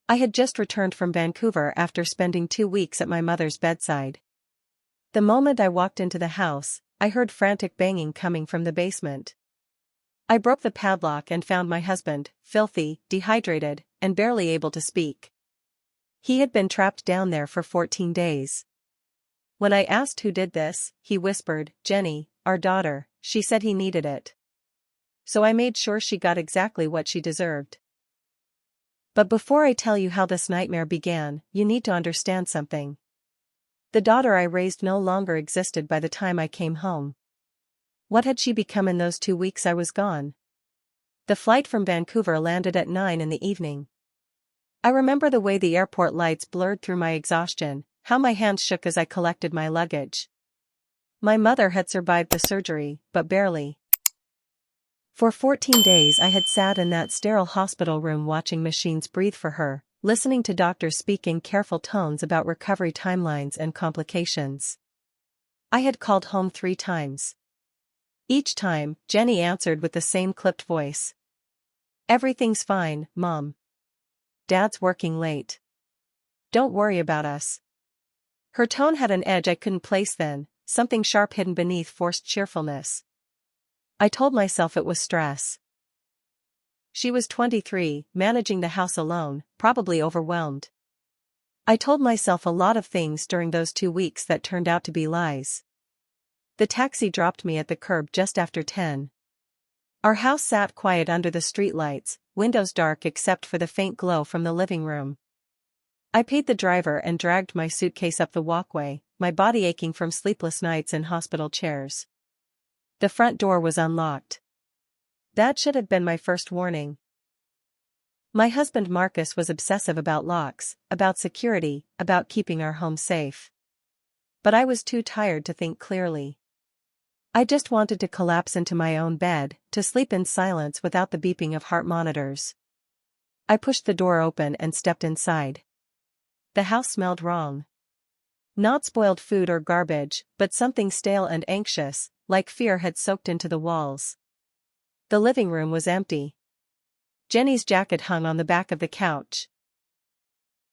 I had just returned from Vancouver after spending 2 weeks at my mother's bedside. The moment I walked into the house, I heard frantic banging coming from the basement. I broke the padlock and found my husband, filthy, dehydrated, and barely able to speak. He had been trapped down there for 14 days. When I asked who did this, he whispered, "Jenny, our daughter, she said he needed it. So I made sure she got exactly what she deserved." But before I tell you how this nightmare began, you need to understand something. The daughter I raised no longer existed by the time I came home. What had she become in those 2 weeks I was gone? The flight from Vancouver landed at 9 in the evening. I remember the way the airport lights blurred through my exhaustion, how my hands shook as I collected my luggage. My mother had survived the surgery, but barely. For 14 days I had sat in that sterile hospital room watching machines breathe for her, listening to doctors speak in careful tones about recovery timelines and complications. I had called home 3 times. Each time, Jenny answered with the same clipped voice. "Everything's fine, Mom. Dad's working late. Don't worry about us." Her tone had an edge I couldn't place then, something sharp hidden beneath forced cheerfulness. I told myself it was stress. She was 23, managing the house alone, probably overwhelmed. I told myself a lot of things during those 2 weeks that turned out to be lies. The taxi dropped me at the curb just after 10. Our house sat quiet under the streetlights, windows dark except for the faint glow from the living room. I paid the driver and dragged my suitcase up the walkway, my body aching from sleepless nights in hospital chairs. The front door was unlocked. That should have been my first warning. My husband Marcus was obsessive about locks, about security, about keeping our home safe. But I was too tired to think clearly. I just wanted to collapse into my own bed, to sleep in silence without the beeping of heart monitors. I pushed the door open and stepped inside. The house smelled wrong. Not spoiled food or garbage, but something stale and anxious, like fear had soaked into the walls. The living room was empty. Jenny's jacket hung on the back of the couch.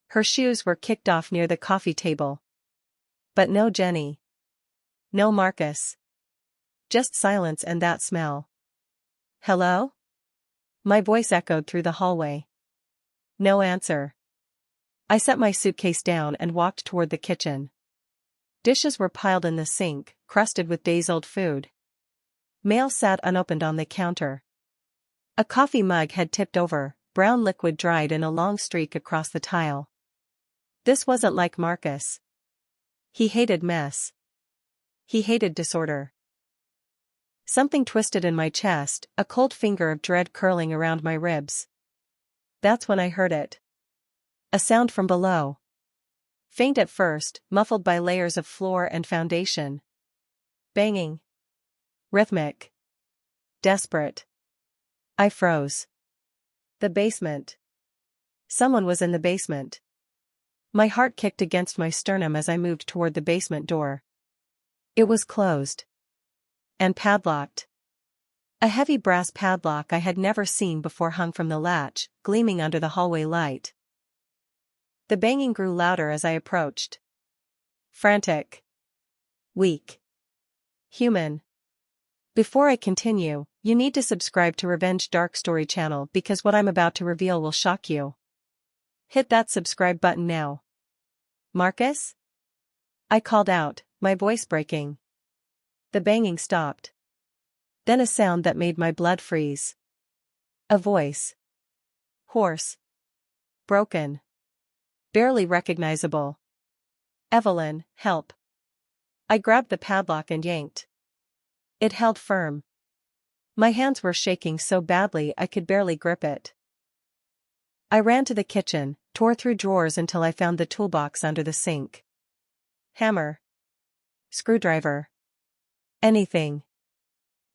Her shoes were kicked off near the coffee table. But no Jenny. No Marcus. Just silence and that smell. "Hello?" My voice echoed through the hallway. No answer. I set my suitcase down and walked toward the kitchen. Dishes were piled in the sink, crusted with days-old food. Mail sat unopened on the counter. A coffee mug had tipped over, brown liquid dried in a long streak across the tile. This wasn't like Marcus. He hated mess. He hated disorder. Something twisted in my chest, a cold finger of dread curling around my ribs. That's when I heard it. A sound from below. Faint at first, muffled by layers of floor and foundation. Banging. Rhythmic. Desperate. I froze. The basement. Someone was in the basement. My heart kicked against my sternum as I moved toward the basement door. It was closed. And padlocked. A heavy brass padlock I had never seen before hung from the latch, gleaming under the hallway light. The banging grew louder as I approached. Frantic. Weak. Human. Before I continue, you need to subscribe to Revenge Dark Story channel because what I'm about to reveal will shock you. Hit that subscribe button now. "Marcus?" I called out, my voice breaking. The banging stopped. Then a sound that made my blood freeze. A voice. Hoarse. Broken. Barely recognizable. "Evelyn, help." I grabbed the padlock and yanked. It held firm. My hands were shaking so badly I could barely grip it. I ran to the kitchen, tore through drawers until I found the toolbox under the sink. Hammer. Screwdriver. Anything.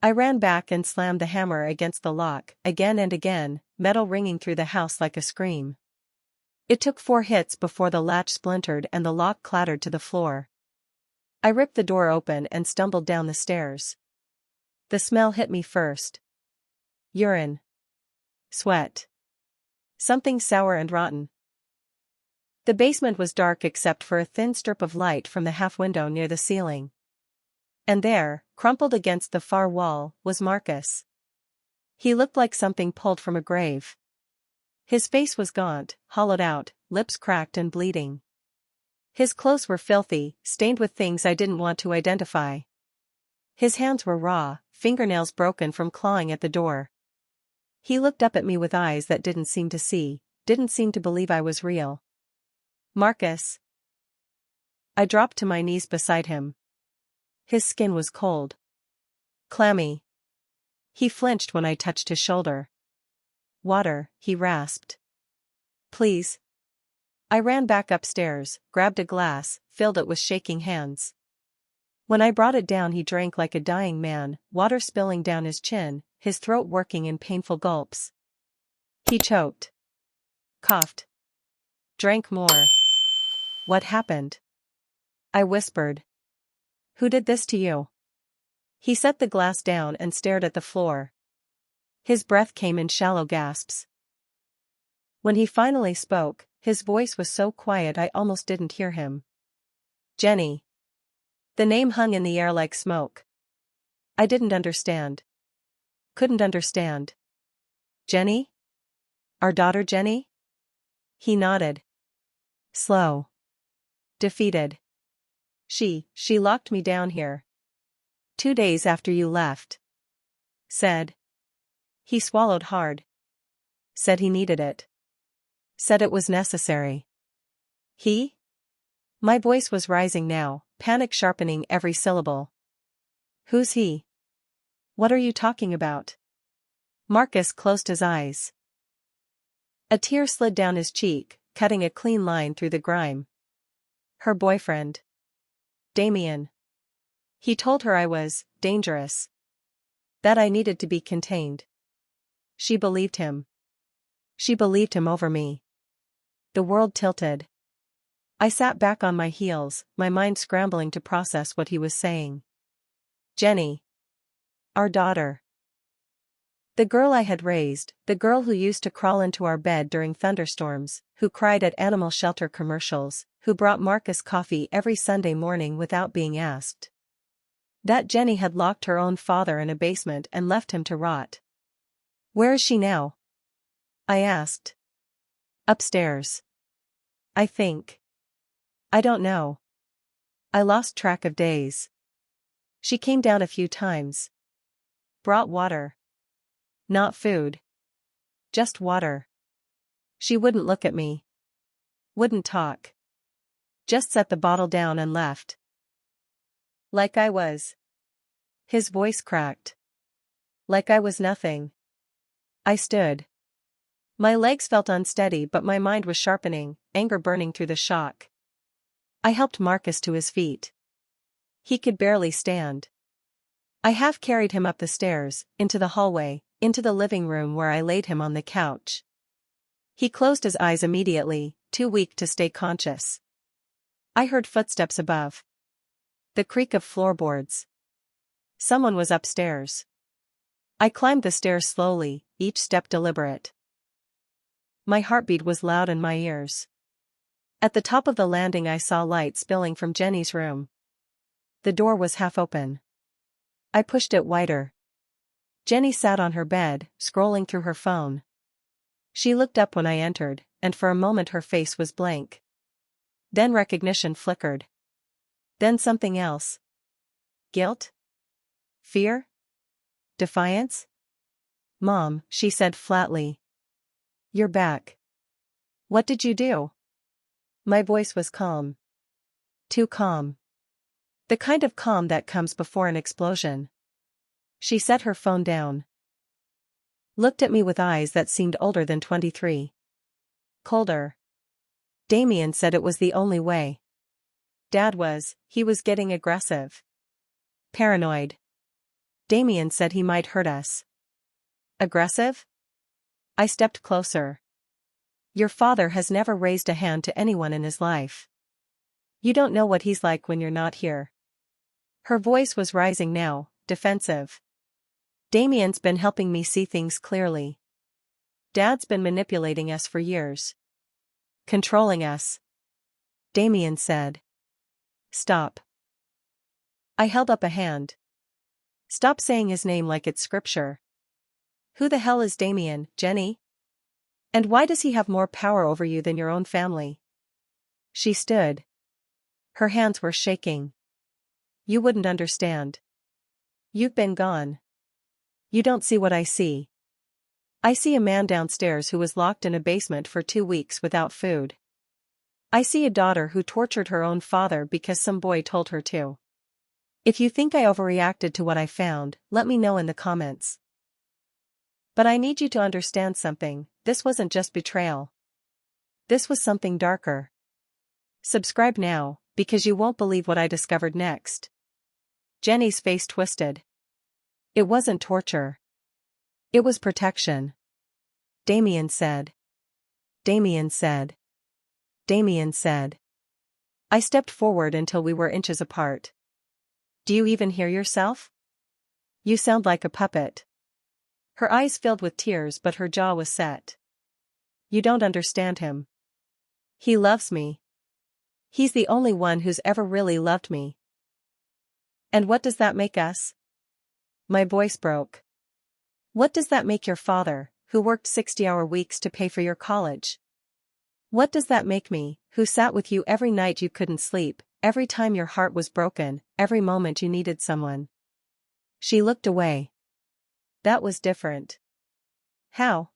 I ran back and slammed the hammer against the lock, again and again, metal ringing through the house like a scream. It took 4 hits before the latch splintered and the lock clattered to the floor. I ripped the door open and stumbled down the stairs. The smell hit me first. Urine. Sweat. Something sour and rotten. The basement was dark except for a thin strip of light from the half window near the ceiling. And there, crumpled against the far wall, was Marcus. He looked like something pulled from a grave. His face was gaunt, hollowed out, lips cracked and bleeding. His clothes were filthy, stained with things I didn't want to identify. His hands were raw, fingernails broken from clawing at the door. He looked up at me with eyes that didn't seem to see, didn't seem to believe I was real. Marcus. I dropped to my knees beside him. His skin was cold. Clammy. He flinched when I touched his shoulder. Water, he rasped. Please. I ran back upstairs, grabbed a glass, filled it with shaking hands. When I brought it down, he drank like a dying man, water spilling down his chin, his throat working in painful gulps. He choked. Coughed. Drank more. What happened? I whispered. Who did this to you? He set the glass down and stared at the floor. His breath came in shallow gasps. When he finally spoke, his voice was so quiet I almost didn't hear him. Jenny. The name hung in the air like smoke. I didn't understand. Couldn't understand. Jenny? Our daughter Jenny? He nodded. Slow. Defeated. She locked me down here. 2 days after you left. Said. He swallowed hard. Said he needed it. Said it was necessary. He? My voice was rising now, panic sharpening every syllable. Who's he? What are you talking about? Marcus closed his eyes. A tear slid down his cheek, cutting a clean line through the grime. Her boyfriend. Damien. He told her I was dangerous. That I needed to be contained. She believed him. She believed him over me. The world tilted. I sat back on my heels, my mind scrambling to process what he was saying. Jenny. Our daughter. The girl I had raised, the girl who used to crawl into our bed during thunderstorms, who cried at animal shelter commercials, who brought Marcus coffee every Sunday morning without being asked. That Jenny had locked her own father in a basement and left him to rot. Where is she now? I asked. Upstairs. I think. I don't know. I lost track of days. She came down a few times. Brought water. Not food. Just water. She wouldn't look at me. Wouldn't talk. Just set the bottle down and left. Like I was. His voice cracked. Like I was nothing. I stood. My legs felt unsteady but my mind was sharpening, anger burning through the shock. I helped Marcus to his feet. He could barely stand. I half carried him up the stairs, into the hallway, into the living room where I laid him on the couch. He closed his eyes immediately, too weak to stay conscious. I heard footsteps above. The creak of floorboards. Someone was upstairs. I climbed the stairs slowly, each step deliberate. My heartbeat was loud in my ears. At the top of the landing I saw light spilling from Jenny's room. The door was half open. I pushed it wider. Jenny sat on her bed, scrolling through her phone. She looked up when I entered, and for a moment her face was blank. Then recognition flickered. Then something else. Guilt? Fear? Defiance? Mom, she said flatly. You're back. What did you do? My voice was calm. Too calm. The kind of calm that comes before an explosion. She set her phone down. Looked at me with eyes that seemed older than 23. Colder. Damien said it was the only way. He was getting aggressive. Paranoid. Damien said he might hurt us. Aggressive? I stepped closer. Your father has never raised a hand to anyone in his life. You don't know what he's like when you're not here. Her voice was rising now, defensive. Damien's been helping me see things clearly. Dad's been manipulating us for years. Controlling us. Damien said. Stop. I held up a hand. Stop saying his name like it's scripture. Who the hell is Damien, Jenny? And why does he have more power over you than your own family? She stood. Her hands were shaking. You wouldn't understand. You've been gone. You don't see what I see. I see a man downstairs who was locked in a basement for 2 weeks without food. I see a daughter who tortured her own father because some boy told her to. If you think I overreacted to what I found, let me know in the comments. But I need you to understand something, this wasn't just betrayal. This was something darker. Subscribe now, because you won't believe what I discovered next. Jenny's face twisted. It wasn't torture. It was protection. Damien said. Damien said. Damien said. I stepped forward until we were inches apart. Do you even hear yourself? You sound like a puppet. Her eyes filled with tears but her jaw was set. You don't understand him. He loves me. He's the only one who's ever really loved me. And what does that make us? My voice broke. What does that make your father, who worked 60-hour weeks to pay for your college? What does that make me, who sat with you every night you couldn't sleep, every time your heart was broken, every moment you needed someone? She looked away. That was different. How?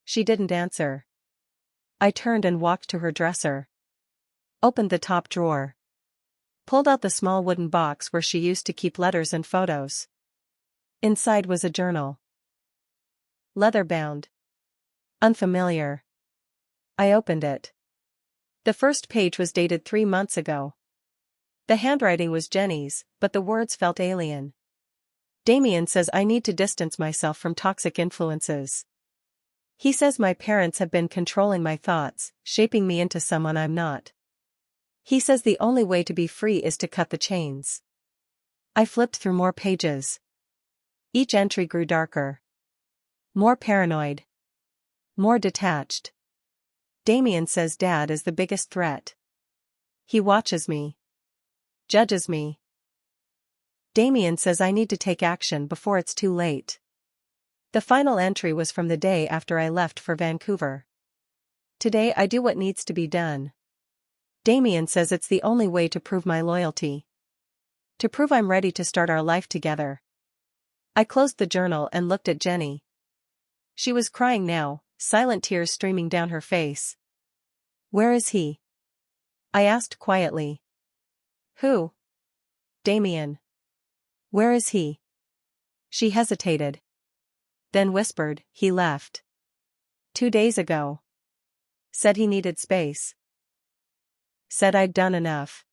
She didn't answer. I turned and walked to her dresser. Opened the top drawer. Pulled out the small wooden box where she used to keep letters and photos. Inside was a journal. Leather-bound. Unfamiliar. I opened it. The first page was dated 3 months ago. The handwriting was Jenny's, but the words felt alien. Damien says I need to distance myself from toxic influences. He says my parents have been controlling my thoughts, shaping me into someone I'm not. He says the only way to be free is to cut the chains. I flipped through more pages. Each entry grew darker. More paranoid. More detached. Damien says Dad is the biggest threat. He watches me. Judges me. Damien says I need to take action before it's too late. The final entry was from the day after I left for Vancouver. Today I do what needs to be done. Damien says it's the only way to prove my loyalty. To prove I'm ready to start our life together. I closed the journal and looked at Jenny. She was crying now, silent tears streaming down her face. Where is he? I asked quietly. Who? Damien. Where is he? She hesitated. Then whispered, he left. 2 days ago. Said he needed space. Said I'd done enough.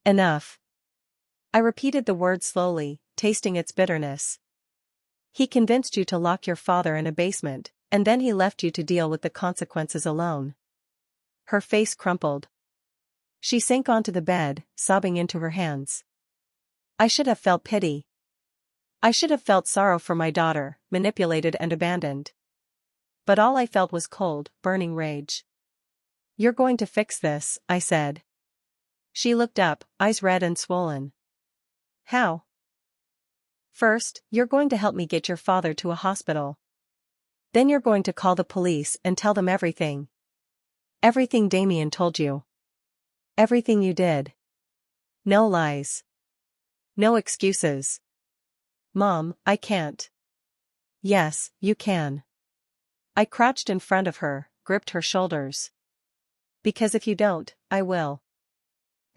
Enough. I repeated the word slowly, tasting its bitterness. He convinced you to lock your father in a basement, and then he left you to deal with the consequences alone. Her face crumpled. She sank onto the bed, sobbing into her hands. I should have felt pity. I should have felt sorrow for my daughter, manipulated and abandoned. But all I felt was cold, burning rage. You're going to fix this, I said. She looked up, eyes red and swollen. How? First, you're going to help me get your father to a hospital. Then you're going to call the police and tell them everything. Everything Damien told you. Everything you did. No lies. No excuses. Mom, I can't. Yes, you can. I crouched in front of her, gripped her shoulders. Because if you don't, I will.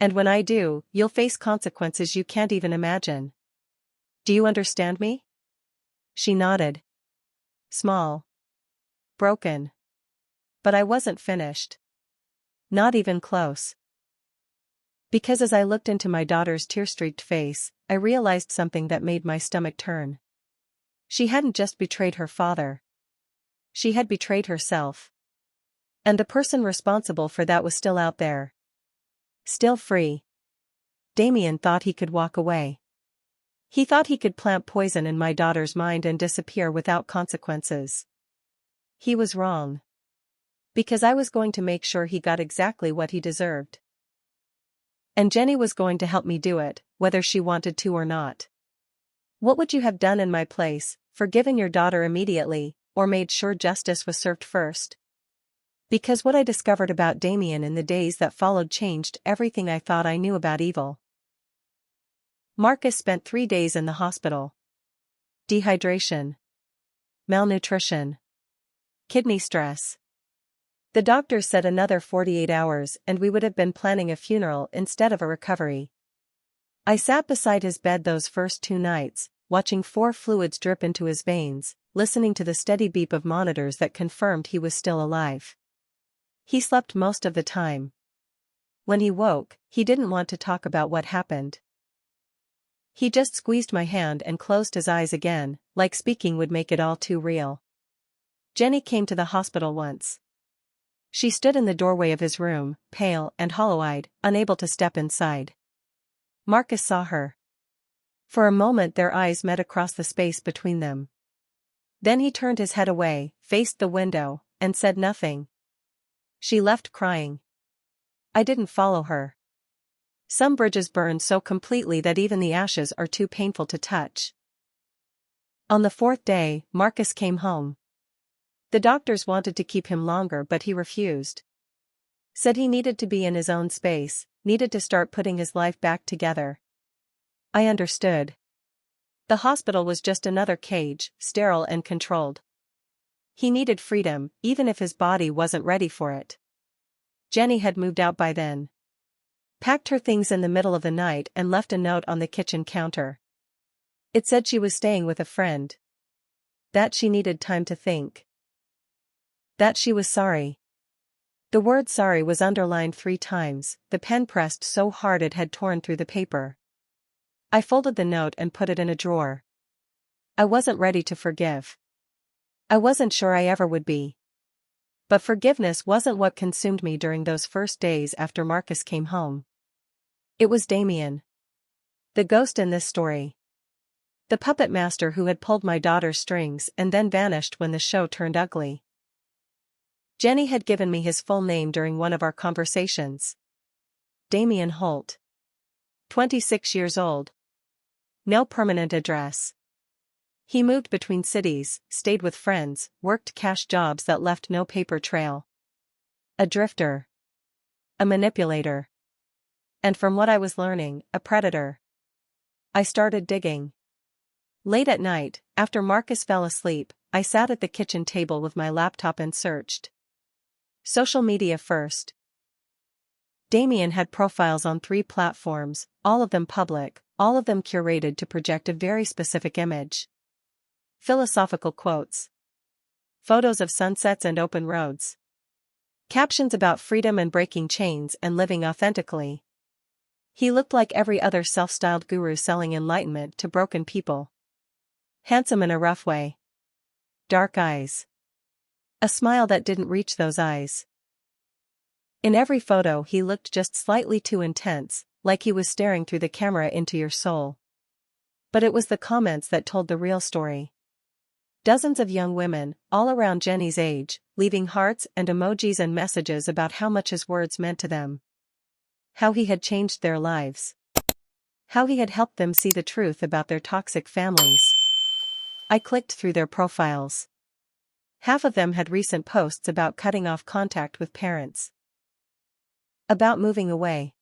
And when I do, you'll face consequences you can't even imagine. Do you understand me? She nodded. Small. Broken. But I wasn't finished. Not even close. Because as I looked into my daughter's tear-streaked face, I realized something that made my stomach turn. She hadn't just betrayed her father. She had betrayed herself. And the person responsible for that was still out there. Still free. Damien thought he could walk away. He thought he could plant poison in my daughter's mind and disappear without consequences. He was wrong. Because I was going to make sure he got exactly what he deserved. And Jenny was going to help me do it, whether she wanted to or not. What would you have done in my place, forgiven your daughter immediately, or made sure justice was served first? Because what I discovered about Damien in the days that followed changed everything I thought I knew about evil. Marcus spent 3 days in the hospital. Dehydration. Malnutrition. Kidney stress. The doctors said another 48 hours and we would have been planning a funeral instead of a recovery. I sat beside his bed those first 2 nights, watching 4 fluids drip into his veins, listening to the steady beep of monitors that confirmed he was still alive. He slept most of the time. When he woke, he didn't want to talk about what happened. He just squeezed my hand and closed his eyes again, like speaking would make it all too real. Jenny came to the hospital once. She stood in the doorway of his room, pale and hollow-eyed, unable to step inside. Marcus saw her. For a moment their eyes met across the space between them. Then he turned his head away, faced the window, and said nothing. She left crying. I didn't follow her. Some bridges burn so completely that even the ashes are too painful to touch. On the 4th day, Marcus came home. The doctors wanted to keep him longer but he refused. Said he needed to be in his own space, needed to start putting his life back together. I understood. The hospital was just another cage, sterile and controlled. He needed freedom, even if his body wasn't ready for it. Jenny had moved out by then. Packed her things in the middle of the night and left a note on the kitchen counter. It said she was staying with a friend. That she needed time to think. That she was sorry. The word sorry was underlined 3 times, the pen pressed so hard it had torn through the paper. I folded the note and put it in a drawer. I wasn't ready to forgive. I wasn't sure I ever would be. But forgiveness wasn't what consumed me during those first days after Marcus came home. It was Damien. The ghost in this story. The puppet master who had pulled my daughter's strings and then vanished when the show turned ugly. Jenny had given me his full name during one of our conversations. Damien Holt. 26 years old. No permanent address. He moved between cities, stayed with friends, worked cash jobs that left no paper trail. A drifter. A manipulator. And from what I was learning, a predator. I started digging. Late at night, after Marcus fell asleep, I sat at the kitchen table with my laptop and searched. Social media first. Damien had profiles on 3 platforms, all of them public, all of them curated to project a very specific image. Philosophical quotes. Photos of sunsets and open roads. Captions about freedom and breaking chains and living authentically. He looked like every other self-styled guru selling enlightenment to broken people. Handsome in a rough way. Dark eyes. A smile that didn't reach those eyes. In every photo he looked just slightly too intense, like he was staring through the camera into your soul. But it was the comments that told the real story. Dozens of young women, all around Jenny's age, leaving hearts and emojis and messages about how much his words meant to them. How he had changed their lives. How he had helped them see the truth about their toxic families. I clicked through their profiles. Half of them had recent posts about cutting off contact with parents. About moving away.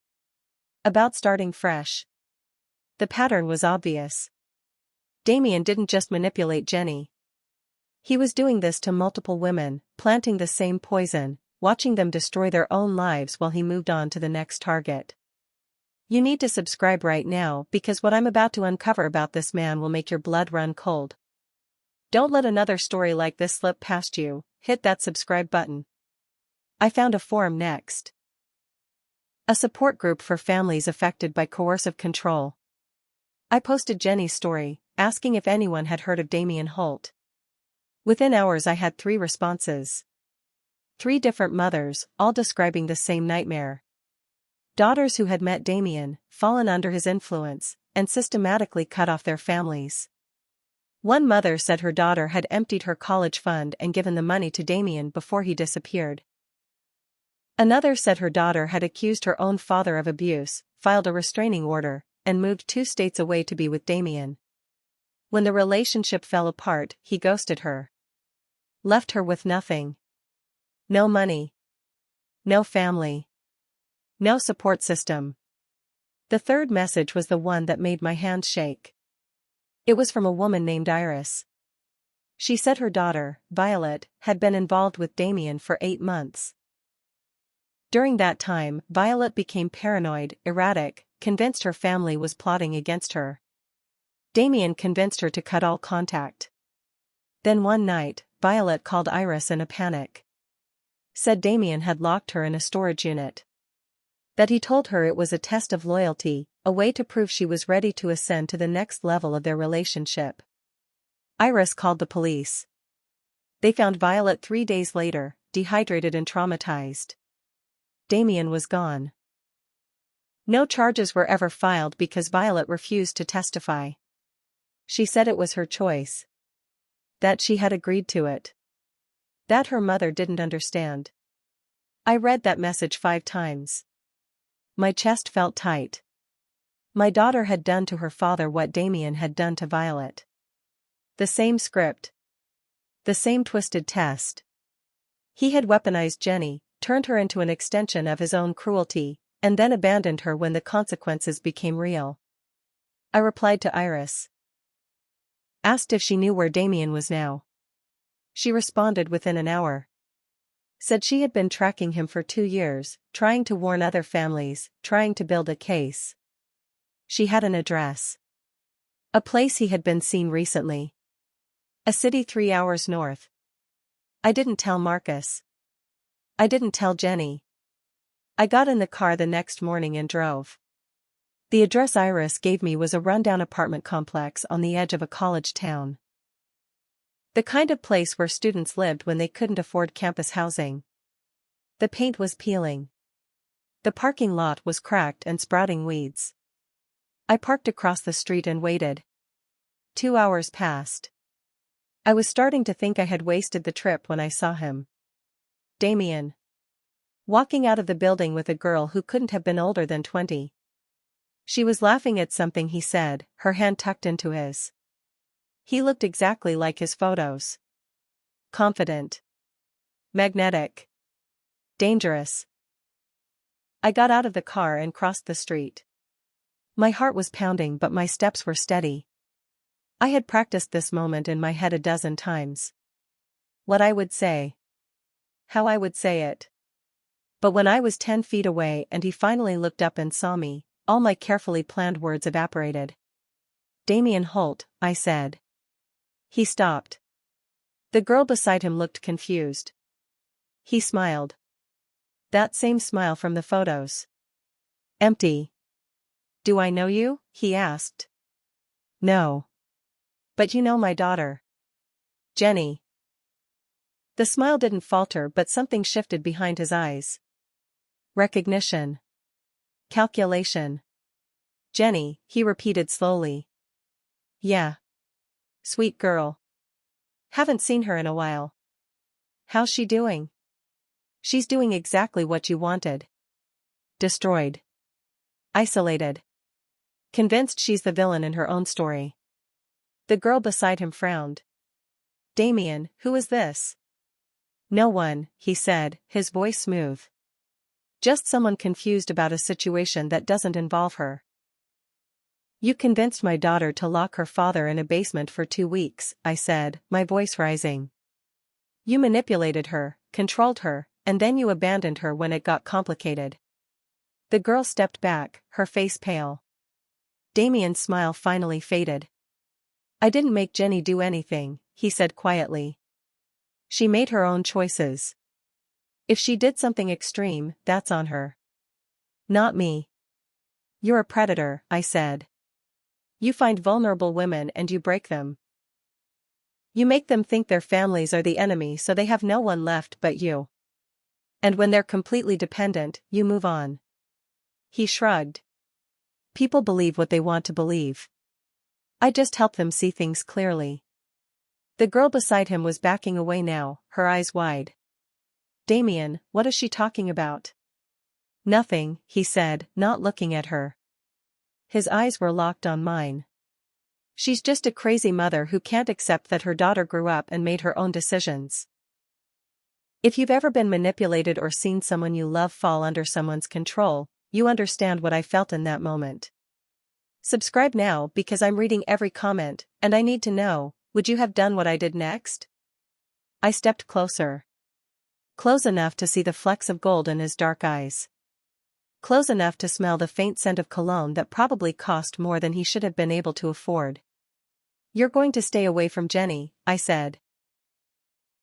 About starting fresh. The pattern was obvious. Damien didn't just manipulate Jenny. He was doing this to multiple women, planting the same poison, watching them destroy their own lives while he moved on to the next target. You need to subscribe right now because what I'm about to uncover about this man will make your blood run cold. Don't let another story like this slip past you. Hit that subscribe button. I found a forum next. A support group for families affected by coercive control. I posted Jenny's story, asking if anyone had heard of Damien Holt. Within hours I had 3 responses. 3 different mothers, all describing the same nightmare. Daughters who had met Damien, fallen under his influence, and systematically cut off their families. One mother said her daughter had emptied her college fund and given the money to Damien before he disappeared. Another said her daughter had accused her own father of abuse, filed a restraining order, and moved 2 states away to be with Damien. When the relationship fell apart, he ghosted her. Left her with nothing. No money. No family. No support system. The third message was the one that made my hands shake. It was from a woman named Iris. She said her daughter, Violet, had been involved with Damien for 8 months. During that time, Violet became paranoid, erratic, convinced her family was plotting against her. Damien convinced her to cut all contact. Then one night, Violet called Iris in a panic. Said Damien had locked her in a storage unit. That he told her it was a test of loyalty, a way to prove she was ready to ascend to the next level of their relationship. Iris called the police. They found Violet 3 days later, dehydrated and traumatized. Damien was gone. No charges were ever filed because Violet refused to testify. She said it was her choice. That she had agreed to it. That her mother didn't understand. I read that message 5 times. My chest felt tight. My daughter had done to her father what Damien had done to Violet. The same script. The same twisted test. He had weaponized Jenny, turned her into an extension of his own cruelty, and then abandoned her when the consequences became real. I replied to Iris. Asked if she knew where Damien was now. She responded within an hour. Said she had been tracking him for 2 years, trying to warn other families, trying to build a case. She had an address. A place he had been seen recently. A city 3 hours north. I didn't tell Marcus. I didn't tell Jenny. I got in the car the next morning and drove. The address Iris gave me was a rundown apartment complex on the edge of a college town. The kind of place where students lived when they couldn't afford campus housing. The paint was peeling. The parking lot was cracked and sprouting weeds. I parked across the street and waited. 2 hours passed. I was starting to think I had wasted the trip when I saw him. Damien. Walking out of the building with a girl who couldn't have been older than 20. She was laughing at something he said, her hand tucked into his. He looked exactly like his photos. Confident. Magnetic. Dangerous. I got out of the car and crossed the street. My heart was pounding but my steps were steady. I had practiced this moment in my head a dozen times. What I would say. How I would say it. But when I was 10 feet away and he finally looked up and saw me, all my carefully planned words evaporated. Damien Holt, I said. He stopped. The girl beside him looked confused. He smiled. That same smile from the photos. Empty. Do I know you? He asked. No. But you know my daughter. Jenny. The smile didn't falter but something shifted behind his eyes. Recognition. Calculation. Jenny, he repeated slowly. Yeah. Sweet girl. Haven't seen her in a while. How's she doing? She's doing exactly what you wanted. Destroyed. Isolated. Convinced she's the villain in her own story. The girl beside him frowned. Damien, who is this? No one, he said, his voice smooth. Just someone confused about a situation that doesn't involve her. You convinced my daughter to lock her father in a basement for 2 weeks, I said, my voice rising. You manipulated her, controlled her, and then you abandoned her when it got complicated. The girl stepped back, her face pale. Damien's smile finally faded. I didn't make Jenny do anything, he said quietly. She made her own choices. If she did something extreme, that's on her. Not me. You're a predator, I said. You find vulnerable women and you break them. You make them think their families are the enemy so they have no one left but you. And when they're completely dependent, you move on. He shrugged. People believe what they want to believe. I just help them see things clearly. The girl beside him was backing away now, her eyes wide. Damien, what is she talking about? Nothing, he said, not looking at her. His eyes were locked on mine. She's just a crazy mother who can't accept that her daughter grew up and made her own decisions. If you've ever been manipulated or seen someone you love fall under someone's control, you understand what I felt in that moment. Subscribe now because I'm reading every comment, and I need to know, would you have done what I did next? I stepped closer. Close enough to see the flecks of gold in his dark eyes. Close enough to smell the faint scent of cologne that probably cost more than he should have been able to afford. You're going to stay away from Jenny, I said.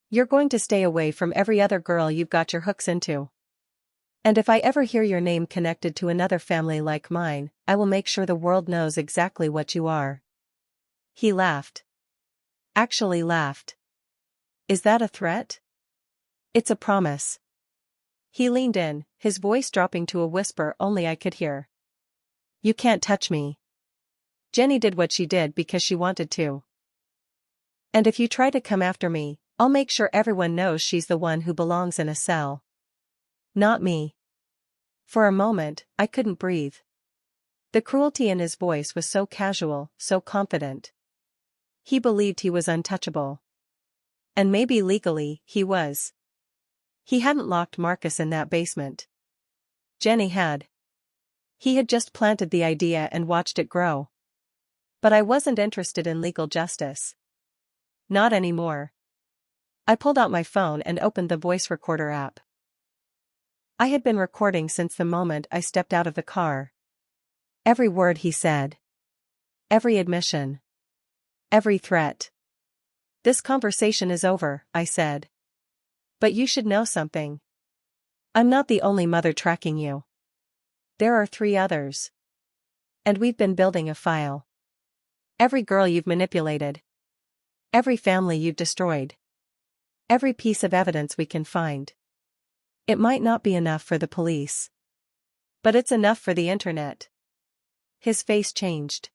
You're going to stay away from every other girl you've got your hooks into. And if I ever hear your name connected to another family like mine, I will make sure the world knows exactly what you are. He laughed. Actually laughed. Is that a threat? It's a promise. He leaned in, his voice dropping to a whisper only I could hear. You can't touch me. Jenny did what she did because she wanted to. And if you try to come after me, I'll make sure everyone knows she's the one who belongs in a cell. Not me. For a moment, I couldn't breathe. The cruelty in his voice was so casual, so confident. He believed he was untouchable. And maybe legally, he was. He hadn't locked Marcus in that basement. Jenny had. He had just planted the idea and watched it grow. But I wasn't interested in legal justice. Not anymore. I pulled out my phone and opened the voice recorder app. I had been recording since the moment I stepped out of the car. Every word he said. Every admission. Every threat. This conversation is over, I said. But you should know something. I'm not the only mother tracking you. There are 3 others. And we've been building a file. Every girl you've manipulated. Every family you've destroyed. Every piece of evidence we can find. It might not be enough for the police. But it's enough for the internet. His face changed.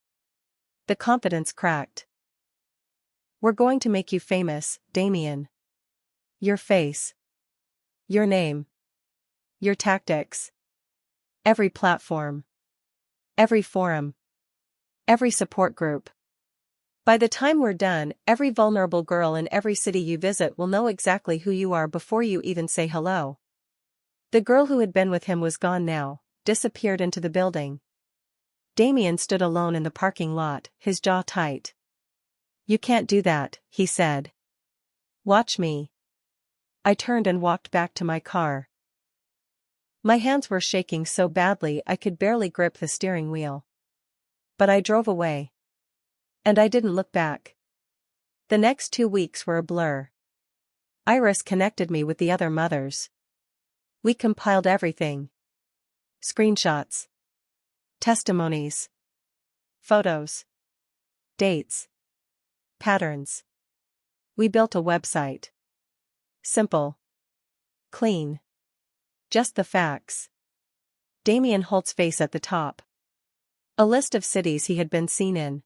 The confidence cracked. We're going to make you famous, Damien. Your face. Your name. Your tactics. Every platform. Every forum. Every support group. By the time we're done, every vulnerable girl in every city you visit will know exactly who you are before you even say hello. The girl who had been with him was gone now, disappeared into the building. Damien stood alone in the parking lot, his jaw tight. You can't do that, he said. Watch me. I turned and walked back to my car. My hands were shaking so badly I could barely grip the steering wheel. But I drove away. And I didn't look back. The next 2 weeks were a blur. Iris connected me with the other mothers. We compiled everything. Screenshots. Testimonies. Photos. Dates. Patterns. We built a website. Simple. Clean. Just the facts. Damien Holt's face at the top. A list of cities he had been seen in.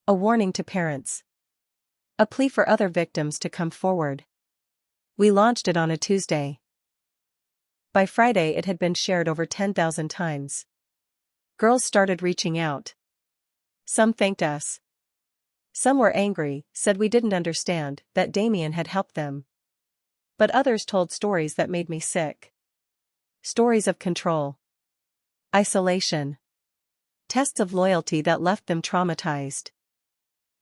A warning to parents. A plea for other victims to come forward. We launched it on a Tuesday. By Friday it had been shared over 10,000 times. Girls started reaching out. Some thanked us. Some were angry, said we didn't understand, that Damien had helped them. But others told stories that made me sick. Stories of control. Isolation. Tests of loyalty that left them traumatized.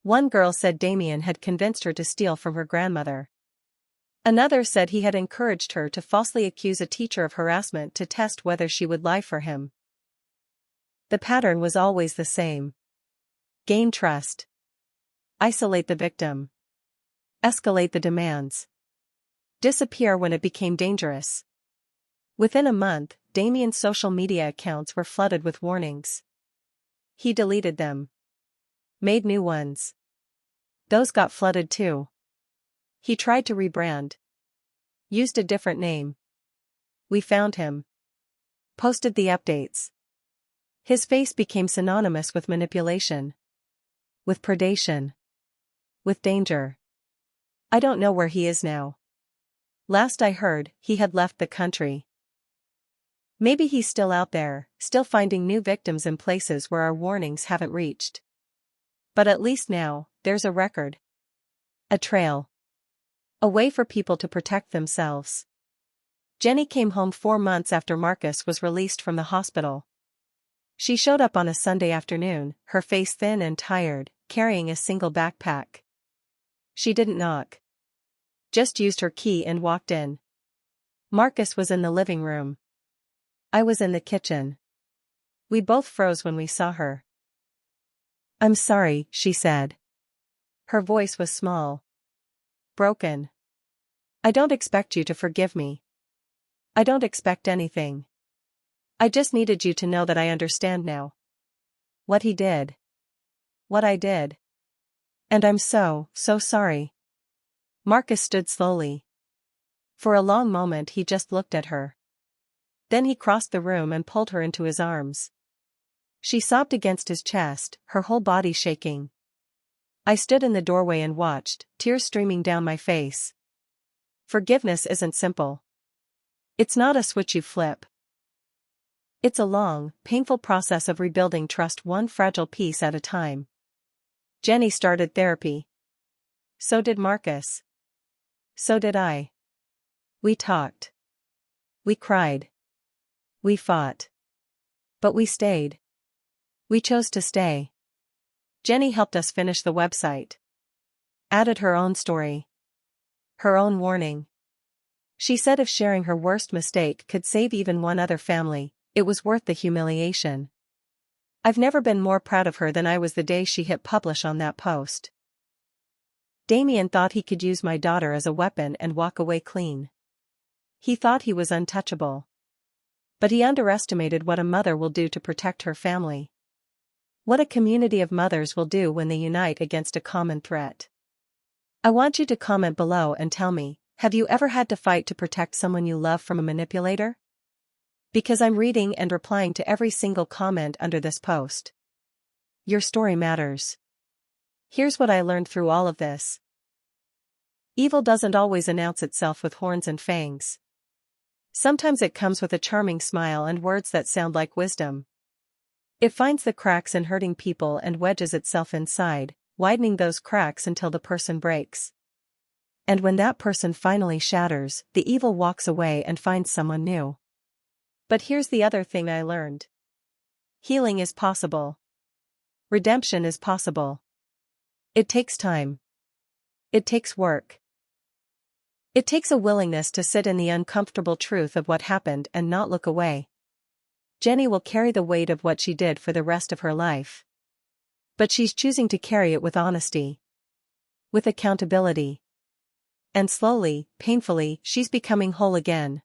One girl said Damien had convinced her to steal from her grandmother. Another said he had encouraged her to falsely accuse a teacher of harassment to test whether she would lie for him. The pattern was always the same. Gain trust. Isolate the victim. Escalate the demands. Disappear when it became dangerous. Within a month, Damien's social media accounts were flooded with warnings. He deleted them. Made new ones. Those got flooded too. He tried to rebrand. Used a different name. We found him. Posted the updates. His face became synonymous with manipulation. With predation. With danger. I don't know where he is now. Last I heard, he had left the country. Maybe he's still out there, still finding new victims in places where our warnings haven't reached. But at least now, there's a record. A trail. A way for people to protect themselves. Jenny came home 4 months after Marcus was released from the hospital. She showed up on a Sunday afternoon, her face thin and tired, carrying a single backpack. She didn't knock. Just used her key and walked in. Marcus was in the living room. I was in the kitchen. We both froze when we saw her. "I'm sorry," she said. Her voice was small. Broken. "I don't expect you to forgive me. I don't expect anything. I just needed you to know that I understand now. What he did. What I did. And I'm so sorry." Marcus stood slowly. For a long moment he just looked at her. Then he crossed the room and pulled her into his arms. She sobbed against his chest, her whole body shaking. I stood in the doorway and watched, tears streaming down my face. Forgiveness isn't simple. It's not a switch you flip. It's a long, painful process of rebuilding trust one fragile piece at a time. Jenny started therapy. So did Marcus. So did I. We talked. We cried. We fought. But we stayed. We chose to stay. Jenny helped us finish the website. Added her own story. Her own warning. She said if sharing her worst mistake could save even one other family, it was worth the humiliation. I've never been more proud of her than I was the day she hit publish on that post. Damien thought he could use my daughter as a weapon and walk away clean. He thought he was untouchable. But he underestimated what a mother will do to protect her family. What a community of mothers will do when they unite against a common threat. I want you to comment below and tell me, have you ever had to fight to protect someone you love from a manipulator? Because I'm reading and replying to every single comment under this post. Your story matters. Here's what I learned through all of this. Evil doesn't always announce itself with horns and fangs. Sometimes it comes with a charming smile and words that sound like wisdom. It finds the cracks in hurting people and wedges itself inside, widening those cracks until the person breaks. And when that person finally shatters, the evil walks away and finds someone new. But here's the other thing I learned. Healing is possible. Redemption is possible. It takes time. It takes work. It takes a willingness to sit in the uncomfortable truth of what happened and not look away. Jenny will carry the weight of what she did for the rest of her life. But she's choosing to carry it with honesty. With accountability. And slowly, painfully, she's becoming whole again.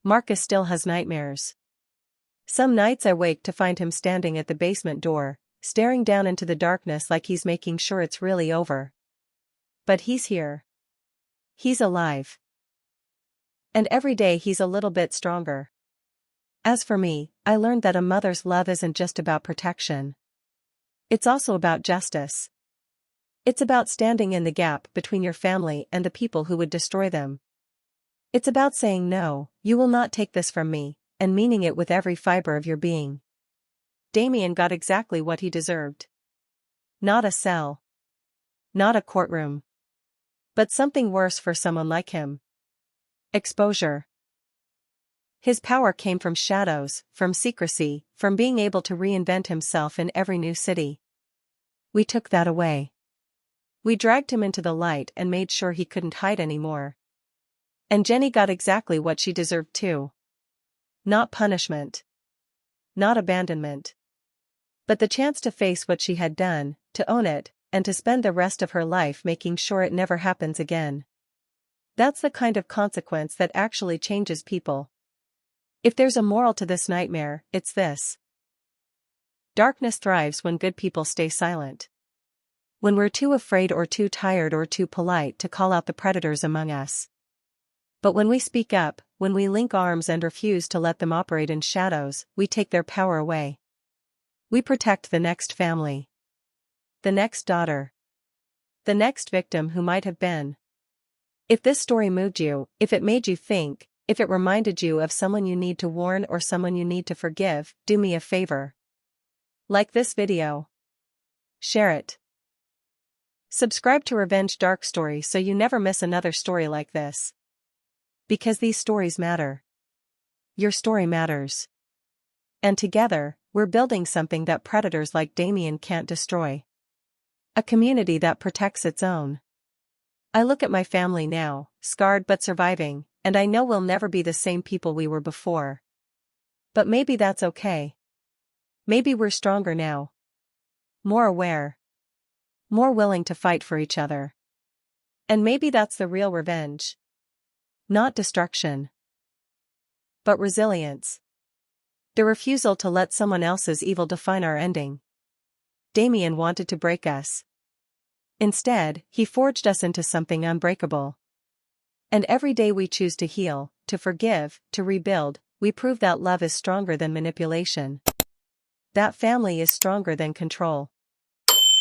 Marcus still has nightmares. Some nights I wake to find him standing at the basement door, staring down into the darkness like he's making sure it's really over. But he's here. He's alive. And every day he's a little bit stronger. As for me, I learned that a mother's love isn't just about protection. It's also about justice. It's about standing in the gap between your family and the people who would destroy them. It's about saying no, you will not take this from me, and meaning it with every fiber of your being. Damien got exactly what he deserved. Not a cell. Not a courtroom. But something worse for someone like him. Exposure. His power came from shadows, from secrecy, from being able to reinvent himself in every new city. We took that away. We dragged him into the light and made sure he couldn't hide anymore. And Jenny got exactly what she deserved too. Not punishment. Not abandonment. But the chance to face what she had done, to own it, and to spend the rest of her life making sure it never happens again. That's the kind of consequence that actually changes people. If there's a moral to this nightmare, it's this. Darkness thrives when good people stay silent. When we're too afraid or too tired or too polite to call out the predators among us. But when we speak up, when we link arms and refuse to let them operate in shadows, we take their power away. We protect the next family. The next daughter. The next victim who might have been. If this story moved you, if it made you think, if it reminded you of someone you need to warn or someone you need to forgive, do me a favor. Like this video. Share it. Subscribe to Revenge Dark Story so you never miss another story like this. Because these stories matter. Your story matters. And together, we're building something that predators like Damien can't destroy. A community that protects its own. I look at my family now, scarred but surviving, and I know we'll never be the same people we were before. But maybe that's okay. Maybe we're stronger now. More aware. More willing to fight for each other. And maybe that's the real revenge. Not destruction. But resilience. The refusal to let someone else's evil define our ending. Damien wanted to break us. Instead, he forged us into something unbreakable. And every day we choose to heal, to forgive, to rebuild, we prove that love is stronger than manipulation. That family is stronger than control.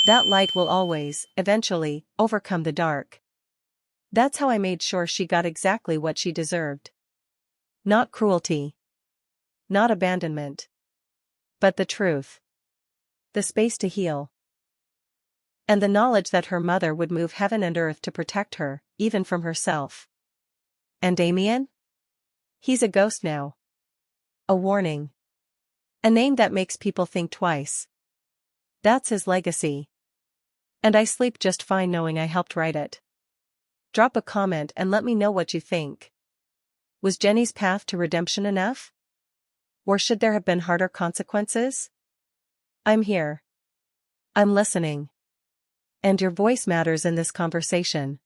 That light will always, eventually, overcome the dark. That's how I made sure she got exactly what she deserved. Not cruelty. Not abandonment. But the truth. The space to heal. And the knowledge that her mother would move heaven and earth to protect her, even from herself. And Damien? He's a ghost now. A warning. A name that makes people think twice. That's his legacy. And I sleep just fine knowing I helped write it. Drop a comment and let me know what you think. Was Jenny's path to redemption enough? Or should there have been harder consequences? I'm here. I'm listening. And your voice matters in this conversation.